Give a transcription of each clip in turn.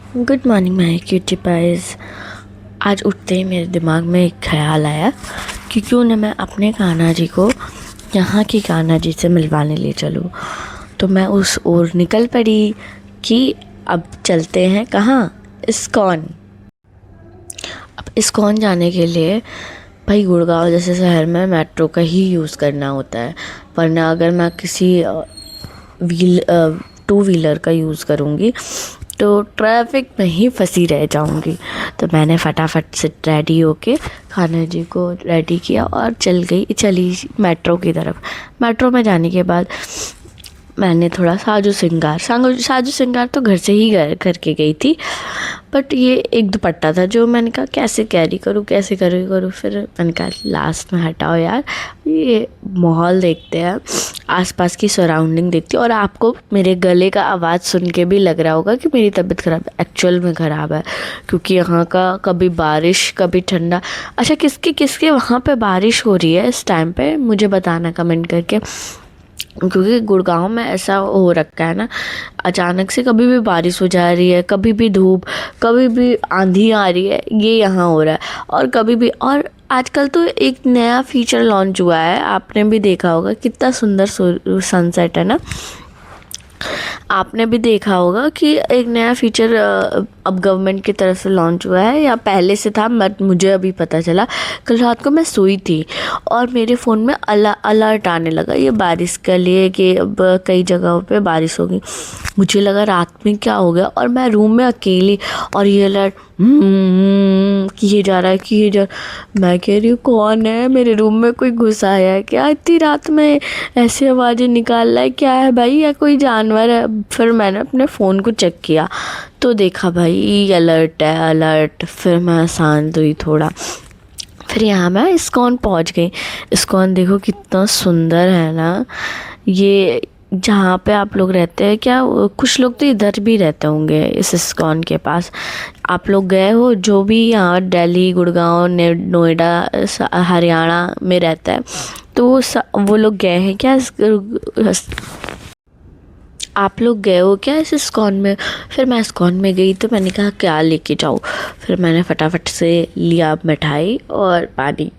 Good morning my cutie pies. आज उठते ही मेरे दिमाग में एक ख्याल आया कि क्यों न मैं अपने कान्हा जी को यहाँ की कान्हा जी से मिलवाने ले चलूँ। तो मैं उस ओर निकल पड़ी कि अब चलते हैं कहाँ, इस्कॉन। अब इस्कॉन जाने के लिए भाई गुड़गांव जैसे शहर में मेट्रो का ही यूज़ करना होता है, वरना अगर मैं किसी टू व्हीलर का यूज़ करूँगी तो ट्रैफिक में ही फंसी रह जाऊंगी। तो मैंने फटाफट से रेडी होके कान्हा जी को रेडी किया और चली मेट्रो की तरफ। मेट्रो में जाने के बाद मैंने थोड़ा साजो श्रृंगार तो घर से ही करके गई थी, बट ये एक दुपट्टा था जो मैंने कहा कैसे कैरी करूँ। फिर मैंने कहा लास्ट में हटाओ यार, ये माहौल देखते हैं, आसपास की सराउंडिंग देखती हूँ। और आपको मेरे गले का आवाज़ सुन के भी लग रहा होगा कि मेरी तबीयत ख़राब है, एक्चुअल में ख़राब है, क्योंकि यहाँ का कभी बारिश कभी ठंडा। अच्छा, किसके वहाँ पे बारिश हो रही है इस टाइम पे, मुझे बताना कमेंट करके, क्योंकि गुड़गांव में ऐसा हो रखा है ना, अचानक से कभी भी बारिश हो जा रही है, कभी भी धूप, कभी भी आंधी आ रही है, ये यहाँ हो रहा है। और कभी भी, और आजकल तो एक नया फीचर लॉन्च हुआ है, आपने भी देखा होगा, कितना सुंदर सनसेट है ना। आपने भी देखा होगा कि एक नया फीचर अब गवर्नमेंट की तरफ से लॉन्च हुआ है, या पहले से था, बट मुझे अभी पता चला। कल रात को मैं सोई थी और मेरे फ़ोन में अलर्ट आने लगा ये बारिश के लिए कि अब कई जगहों पे बारिश होगी। मुझे लगा रात में क्या हो गया, और मैं रूम में अकेली, और ये अलर्ट किए जा रहा है। मैं कह रही हूँ कौन है, मेरे रूम में कोई घुस आया है क्या, इतनी रात में ऐसी आवाज़ें निकाल रहा है, क्या है भाई, या कोई जानवर है। फिर मैंने अपने फ़ोन को चेक किया तो देखा भाई अलर्ट। फिर मैं शांत हुई थोड़ा। फिर यहाँ मैं इस्कॉन पहुँच गई। इस्कॉन देखो कितना सुंदर है ना, ये जहाँ पे आप लोग रहते हैं, क्या कुछ लोग तो इधर भी रहते होंगे इस इस्कॉन के पास। आप लोग गए हो, जो भी यहाँ दिल्ली, गुड़गांव, नोएडा, हरियाणा में रहता है, तो वो लोग गए हैं क्या, आप लोग गए हो क्या इस इस्कॉन में। फिर मैं इस्कॉन में गई तो मैंने कहा क्या लेके जाऊँ। फिर मैंने फटाफट से लिया मिठाई और पानी।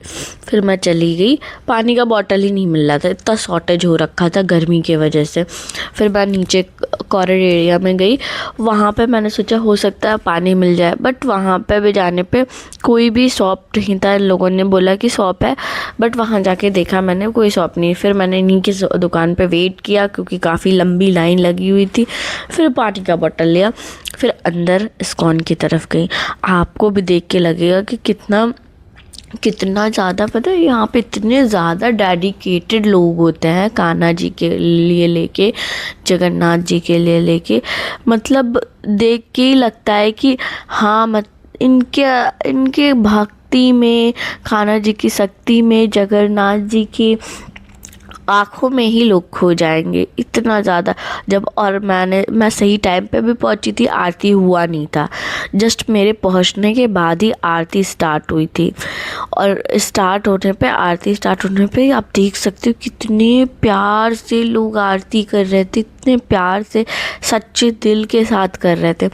फिर मैं चली गई, पानी का बॉटल ही नहीं मिल रहा था, इतना शॉर्टेज हो रखा था गर्मी की वजह से। फिर मैं नीचे कॉरिडोर एरिया में गई, वहाँ पे मैंने सोचा हो सकता है पानी मिल जाए, बट वहाँ पे भी जाने पे कोई भी शॉप नहीं था। लोगों ने बोला कि शॉप है, बट वहाँ जाके देखा मैंने कोई शॉप नहीं। फिर मैंने इन्हीं की दुकान पे वेट किया, क्योंकि काफ़ी लंबी लाइन लगी हुई थी। फिर पानी का बोतल लिया, फिर अंदर इस्कॉन की तरफ गई। आपको भी देख के लगेगा कि कितना ज़्यादा, पता है यहाँ पे इतने ज़्यादा डेडिकेटेड लोग होते हैं कान्हा जी के लिए लेके, जगन्नाथ जी के लिए लेके, मतलब देख के ही लगता है कि हाँ, इनके भक्ति में, कान्हा जी की शक्ति में, जगन्नाथ जी की आँखों में ही लोग खो जाएंगे, इतना ज़्यादा। और मैं सही टाइम पे भी पहुंची थी, आरती हुआ नहीं था, जस्ट मेरे पहुंचने के बाद ही आरती स्टार्ट हुई थी। और आरती स्टार्ट होने पे आप देख सकते हो कितने प्यार से लोग आरती कर रहे थे, इतने प्यार से, सच्चे दिल के साथ कर रहे थे।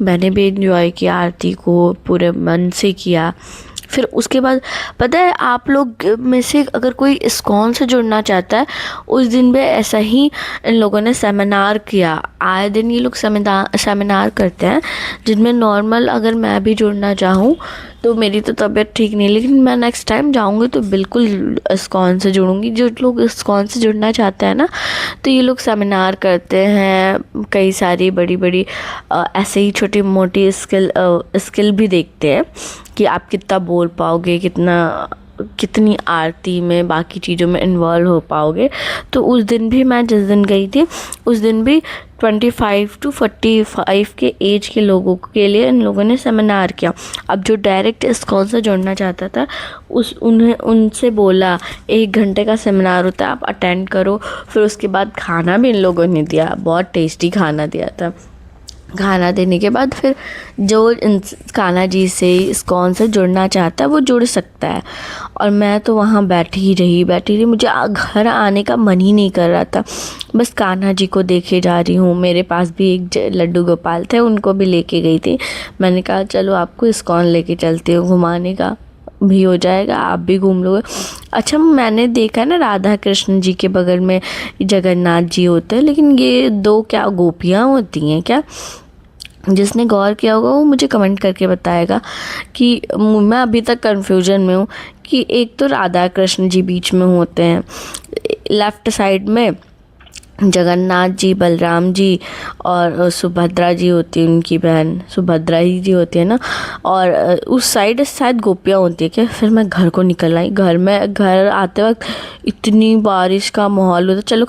मैंने भी एंजॉय किया आरती को, पूरे मन से किया। फिर उसके बाद पता है, आप लोग में से अगर कोई इस्कॉन से जुड़ना चाहता है, उस दिन भी ऐसा ही इन लोगों ने सेमिनार किया। आए दिन ये लोग सेमिनार करते हैं, जिनमें नॉर्मल अगर मैं भी जुड़ना चाहूँ तो मेरी तो तबीयत ठीक नहीं, लेकिन मैं नेक्स्ट टाइम जाऊँगी तो बिल्कुल इस्कॉन से जुड़ूँगी। जो लोग इस्कॉन से जुड़ना चाहते हैं ना, तो ये लोग सेमिनार करते हैं, कई सारी बड़ी ऐसे ही छोटी मोटी स्किल भी देखते हैं कि आप कितना बोल पाओगे, कितनी आरती में, बाकी चीज़ों में इन्वॉल्व हो पाओगे। तो उस दिन भी, मैं जिस दिन गई थी उस दिन भी 25 to 45 के एज के लोगों के लिए इन लोगों ने सेमिनार किया। अब जो डायरेक्ट इस्कॉन से जुड़ना चाहता था, उनसे बोला 1 घंटे का सेमिनार होता है, आप अटेंड करो। फिर उसके बाद खाना भी इन लोगों ने दिया, बहुत टेस्टी खाना दिया था। खाना देने के बाद फिर जो कान्हा जी से, इस्कॉन से जुड़ना चाहता है वो जुड़ सकता है। और मैं तो वहाँ बैठी रही, मुझे घर आने का मन ही नहीं कर रहा था। बस कान्हा जी को देखे जा रही हूँ। मेरे पास भी एक लड्डू गोपाल थे, उनको भी लेके गई थी। मैंने कहा चलो आपको इस्कॉन लेके चलती हूँ, घुमाने का भी हो जाएगा, आप भी घूम लोगे। अच्छा, मैंने देखा ना राधा कृष्ण जी के बगल में जगन्नाथ जी होते हैं, लेकिन ये दो क्या गोपियाँ होती हैं क्या? जिसने गौर किया होगा वो मुझे कमेंट करके बताएगा कि मैं अभी तक कन्फ्यूजन में हूँ कि एक तो राधा कृष्ण जी बीच में होते हैं, लेफ़्ट साइड में जगन्नाथ जी, बलराम जी और सुभद्रा जी होती है, उनकी बहन सुभद्रा ही जी होती है ना, और उस साइड शायद गोपियाँ होती है क्या? फिर मैं घर को निकल आई। घर आते वक्त इतनी बारिश का माहौल होता, चलो